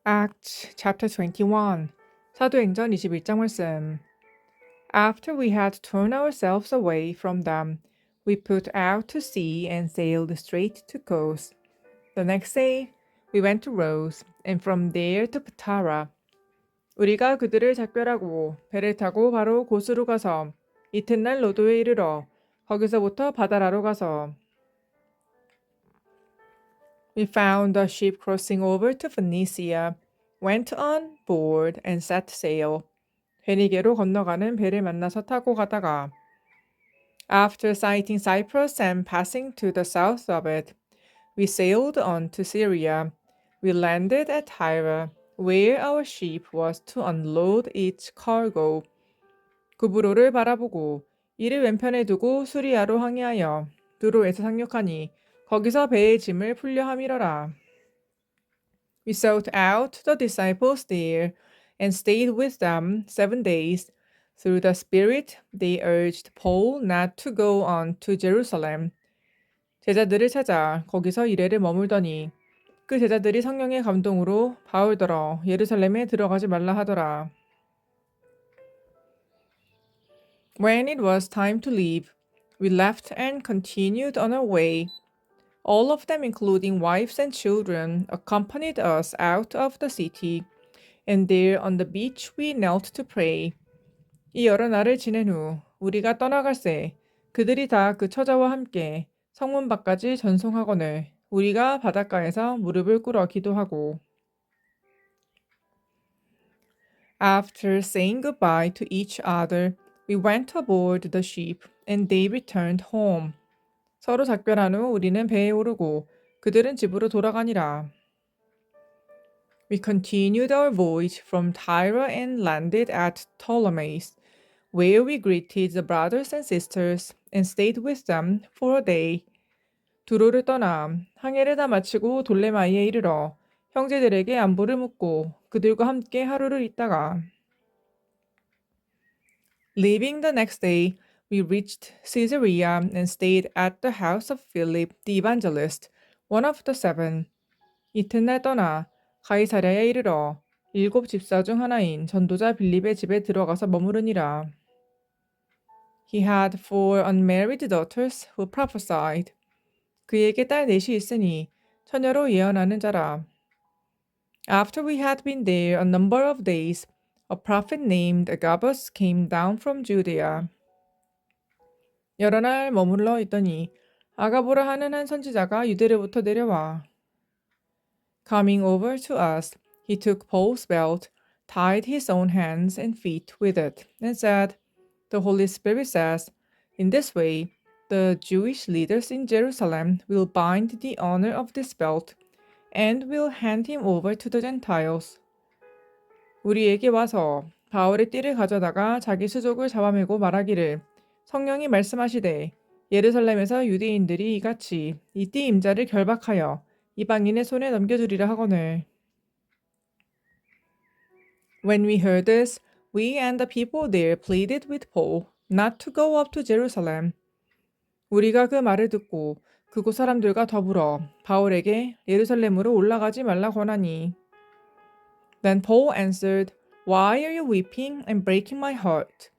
Acts chapter 21 사도행전 21장 말씀. After we had torn ourselves away from them, we put out to sea and sailed straight to Kos. The next day, we went to Rhodes, and from there to Patara. 우리가 그들을 작별하고 배를 타고 바로 고스로 가서 이튿날 로도에 이르러 거기서부터 바다라로 가서 We found a ship crossing over to Phoenicia, went on board and set sail. 베니게로 건너가는 배를 만나서 타고 가다가 After sighting Cyprus and passing to the south of it, we sailed on to Syria. We landed at Tyre, where our ship was to unload its cargo. 구브로를 바라보고 이를 왼편에 두고 수리아로 항해하여 두로에서 상륙하니 거기서 배의 짐을 풀려 함이러라. We sought out the disciples there and stayed with them 7 days. Through the Spirit, they urged Paul not to go on to Jerusalem. 제자들을 찾아 거기서 이래를 머물더니 그 제자들이 성령의 감동으로 바울더러 예루살렘에 들어가지 말라 하더라. When it was time to leave, we left and continued on our way. All of them, including wives and children, accompanied us out of the city, and there on the beach we knelt to pray. 이 여러 날을 지낸 후 우리가 떠나갈새 그들이 다 그 처자와 함께 성문 밖까지 전송하거늘 우리가 바닷가에서 무릎을 꿇어 기도하고 After saying goodbye to each other, we went aboard the ship, and they returned home. 서로 작별한 후 우리는 배에 오르고 그들은 집으로 돌아가니라. We continued our voyage from Tyre and landed at Ptolemais, where we greeted the brothers and sisters and stayed with them for a day. 두로를 떠나 항해를 다 마치고 돌레마이에 이르러 형제들에게 안부를 묻고 그들과 함께 하루를 있다가 Leaving the next day, we reached Caesarea and stayed at the house of Philip the evangelist, one of the 7. 이튿날 떠나 가이사랴에 이르러 7 집사 중 하나인 전도자 빌립의 집에 들어가서 머무르니라. He had 4 unmarried daughters who prophesied. 그에게 딸 넷이 있으니 처녀로 예언하는 자라. After we had been there a number of days, a prophet named Agabus came down from Judea. 여러 날 머물러 있더니 아가보라 하는 한 선지자가 유대로부터 내려와. Coming over to us, he took Paul's belt, tied his own hands and feet with it, and said, The Holy Spirit says, In this way, the Jewish leaders in Jerusalem will bind the owner of this belt and will hand him over to the Gentiles. 우리에게 와서 바울의 띠를 가져다가 자기 수족을 잡아매고 말하기를 성령이 말씀하시되 예루살렘에서 유대인들이 이같이 이 띠 임자를 결박하여 이방인의 손에 넘겨주리라 하거늘. When we heard this, we and the people there pleaded with Paul not to go up to Jerusalem. 우리가 그 말을 듣고 그곳 사람들과 더불어 바울에게 예루살렘으로 올라가지 말라 권하니. Then Paul answered, Why are you weeping and breaking my heart?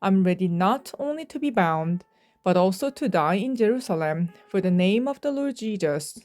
I'm ready not only to be bound, but also to die in Jerusalem for the name of the Lord Jesus.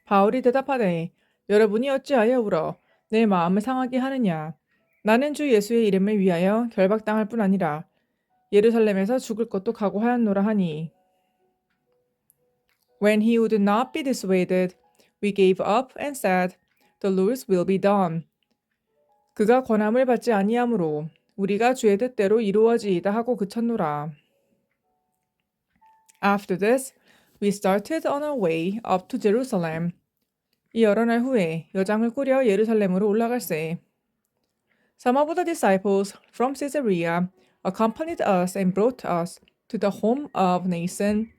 바울이 대답하되, 여러분이 어찌하여 울어 내 마음을 상하게 하느냐? 나는 주 예수의 이름을 위하여 결박당할 뿐 아니라 예루살렘에서 죽을 것도 각오하였노라 하니. When he would not be dissuaded, we gave up and said, The Lord's will be done. 그가 권함을 받지 아니하므로 우리가 주의 뜻대로 이루어지이다 하고 그쳤노라. After this, we started on our way up to Jerusalem. 이 여러 날 후에 여장을 꾸려 예루살렘으로 올라갈세. Some of the disciples from Caesarea accompanied us and brought us to the home of Nason,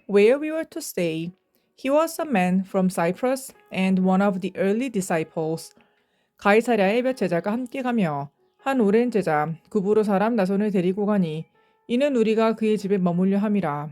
where we were to stay. He was a man from Cyprus and one of the early disciples. 가이사랴의 몇 제자가 함께 가며 한 오랜 제자 구브로 사람 나손을 데리고 가니 이는 우리가 그의 집에 머물려 함이라.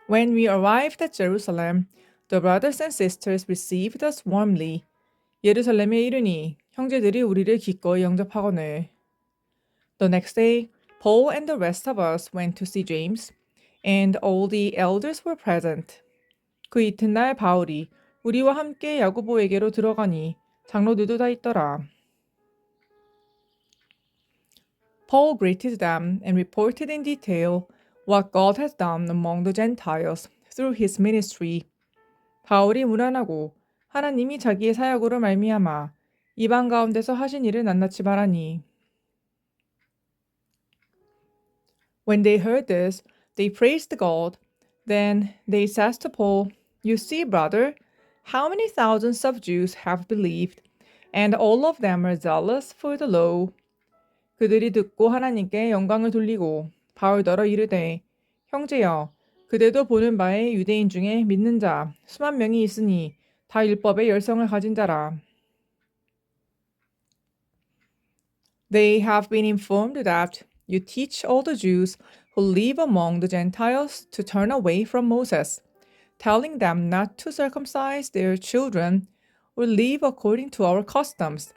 When we arrived at Jerusalem, The brothers and sisters received us warmly. 예루살렘에 이르니 형제들이 우리를 기꺼이 영접하거늘. The next day, Paul and the rest of us went to see James, and all the elders were present. 그 이튿날 바울이 우리와 함께 야고보에게로 들어가니 장로들도 다 있더라. Paul greeted them and reported in detail what God has done among the Gentiles through his ministry. 바울이 문안하고 하나님이 자기의 사역으로 말미암아 이방 가운데서 하신 일을 낱낱이 말하니. When they heard this, they praised God. Then they said to Paul, You see, brother, how many thousands of Jews have believed, and all of them are zealous for the law. 그들이 듣고 하나님께 영광을 돌리고 바울더러 이르되, 형제여, 그대도 보는 바에 유대인 중에 믿는 자 수만 명이 있으니 다 율법의 열성을 가진 자라. They have been informed that you teach all the Jews who live among the Gentiles to turn away from Moses, telling them not to circumcise their children or live according to our customs.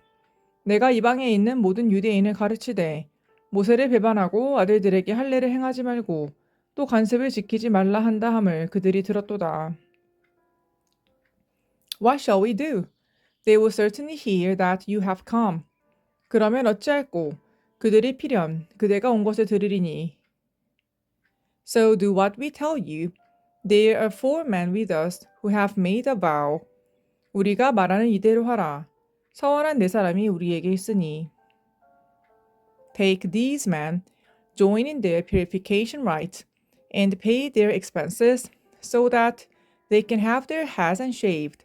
내가 이방에 있는 모든 유대인을 가르치되 모세를 배반하고 아들들에게 할례를 행하지 말고 또 관습을 지키지 말라 한다 함을 그들이 들었도다. What shall we do? They will certainly hear that you have come. 그러면 어찌할꼬? 그들이 필연 그대가 온 것을 들으리니. So do what we tell you. There are 4 men with us who have made a vow. 우리가 말하는 이대로 하라. 서원한 4사람이 우리에게 있으니. Take these men, join in their purification rites, and pay their expenses so that they can have their heads unshaved.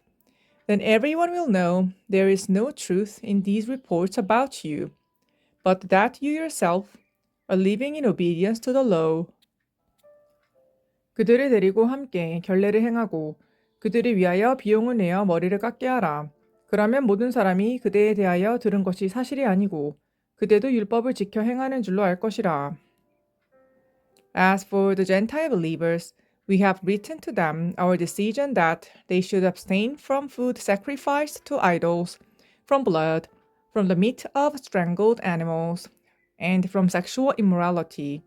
Then everyone will know there is no truth in these reports about you, but that you yourself are living in obedience to the law. 그들을 데리고 함께 결례를 행하고 그들을 위하여 비용을 내어 머리를 깎게 하라. 그러면 모든 사람이 그대에 대하여 들은 것이 사실이 아니고 그대도 율법을 지켜 행하는 줄로 알 것이라. As for the Gentile believers, we have written to them our decision that they should abstain from food sacrificed to idols, from blood, from the meat of strangled animals, and from sexual immorality.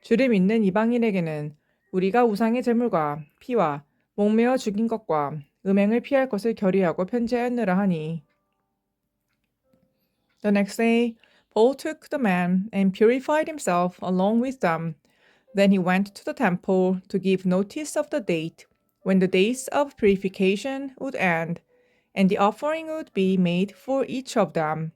주를 믿는 이방인에게는 우리가 우상의 제물과 피와 목매어 죽인 것과 음행을 피할 것을 결의하고 편지하였느라 하니. The next day, Paul took the men and purified himself along with them. Then he went to the temple to give notice of the date when the days of purification would end, and the offering would be made for each of them.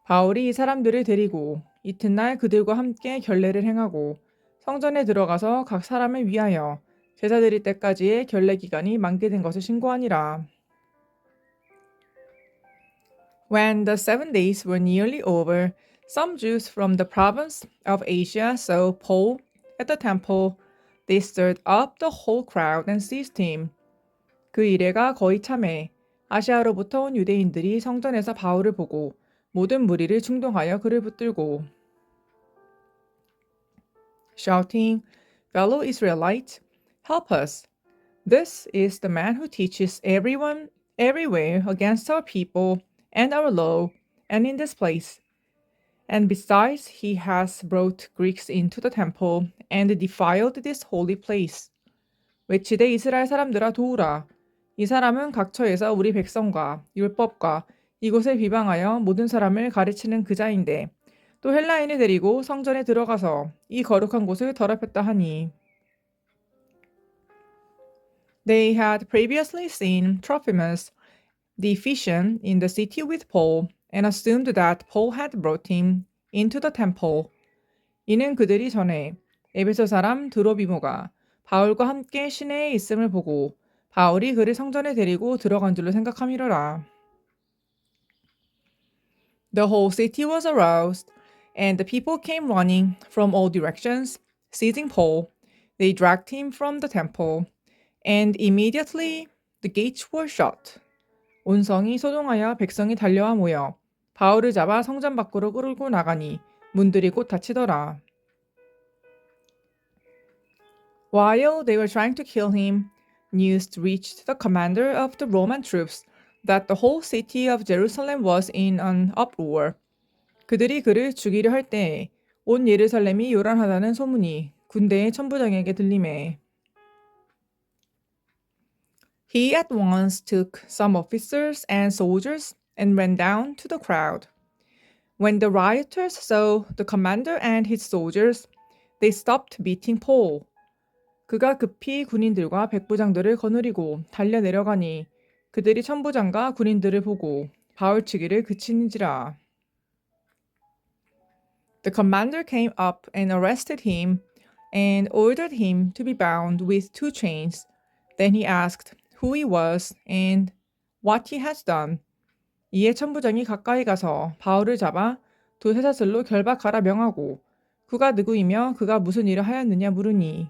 바울이 이 사람들을 데리고 이튿날 그들과 함께 결례를 행하고 성전에 들어가서 각 사람을 위하여 제사 드릴 때까지의 결례 기간이 만개된 것을 신고하니라. When the 7 days were nearly over, some Jews from the province of Asia saw Paul at the temple. They stirred up the whole crowd and seized him. 그 이래가 거의 참해 아시아로부터 온 유대인들이 성전에서 바울을 보고 모든 무리를 충동하여 그를 붙들고 shouting, Fellow Israelites, help us. This is the man who teaches everyone everywhere against our people and our law, and in this place. And besides, he has brought Greeks into the temple and defiled this holy place. 외치되 이스라엘 사람들아 도우라. 이 사람은 각처에서 우리 백성과 율법과 이곳을 비방하여 모든 사람을 가르치는 그자인데 또 헬라인을 데리고 성전에 들어가서 이 거룩한 곳을 더럽혔다 하니. They had previously seen Trophimus, the Ephesian, in the city with Paul, and assumed that Paul had brought him into the temple. 이는 그들이 전에 에베소 사람 드로비모가 바울과 함께 시내에 있음을 보고 바울이 그를 성전에 데리고 들어간 줄로 생각함이로라. The whole city was aroused, and the people came running from all directions, seizing Paul. They dragged him from the temple, and immediately the gates were shut. 온 성이 소동하여 백성이 달려와 모여 바울을 잡아 성전 밖으로 끌고 나가니 문들이 곧 닫히더라. While they were trying to kill him, news reached the commander of the Roman troops that the whole city of Jerusalem was in an uproar. 그들이 그를 죽이려 할 때에 온 예루살렘이 요란하다는 소문이 군대의 천부장에게 들리매 He at once took some officers and soldiers and ran down to the crowd. When the rioters saw the commander and his soldiers, they stopped beating Paul. 그가 급히 군인들과 백부장들을 거느리고 달려 내려가니 그들이 천부장과 군인들을 보고 바울치기를 그치는지라. The commander came up and arrested him and ordered him to be bound with 2 chains. Then he asked who he was and what he had done. 이에 천부장이 가까이 가서 바울을 잡아 2 쇠사슬로 결박하라 명하고 그가 누구이며 그가 무슨 일을 하였느냐 물으니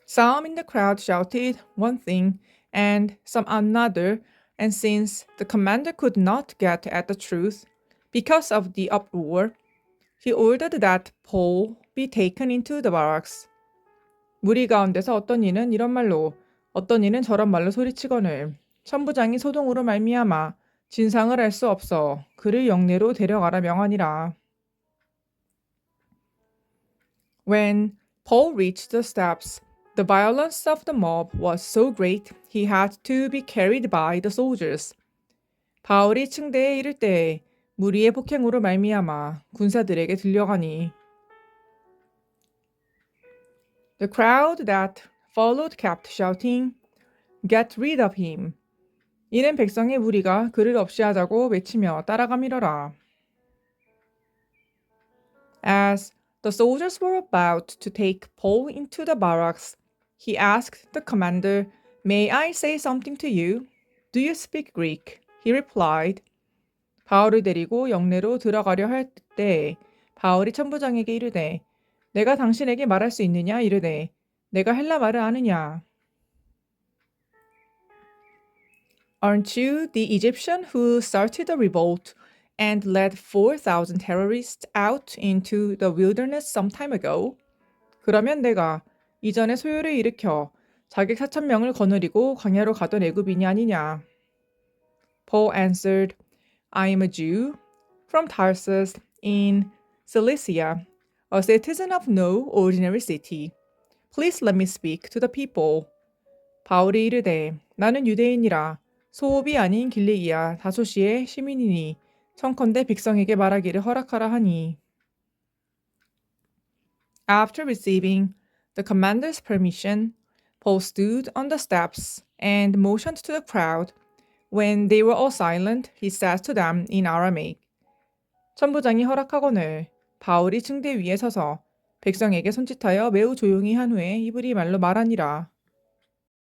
Some in the crowd shouted one thing and some another, and since the commander could not get at the truth because of the uproar, he ordered that Paul be taken into the barracks. 무리 가운데서 어떤 이는 이런 말로 어떤 이는 저런 말로 소리치거늘 천부장이 소동으로 말미암아 진상을 알 수 없어 그를 영내로 데려가라 명하니라. When Paul reached the steps, the violence of the mob was so great he had to be carried by the soldiers. 바울이 층대에 이를 때에 무리의 폭행으로 말미암아 군사들에게 들려가니 The crowd that followed kept shouting, Get rid of him. 이는 백성의 무리가 그를 없이하자고 외치며 따라가밀어라. As the soldiers were about to take Paul into the barracks, he asked the commander, May I say something to you? Do you speak Greek? He replied. 바울을 데리고 영내로 들어가려 할 때 바울이 천부장에게 이르되 내가 당신에게 말할 수 있느냐 이르되 내가 헬라 말을 아느냐. Aren't you the Egyptian who started the revolt and led 4,000 terrorists out into the wilderness some time ago? 그러면 내가 이전에 소요를 일으켜 자객 4,000명을 거느리고 광야로 가던 애굽인이 아니냐. Paul answered, I am a Jew from Tarsus in Cilicia, a citizen of no ordinary city. Please let me speak to the people. 바울이 이르되 나는 유대인이라 소읍이 아닌 길리기아 다소시의 시민이니 청컨대 백성에게 말하기를 허락하라 하니. After receiving the commander's permission, Paul stood on the steps and motioned to the crowd. When they were all silent, he said to them in Aramaic. 천부장이 허락하거늘 바울이 층대 위에 서서 백성에게 손짓하여 매우 조용히 한 후에 히브리 말로 말하니라.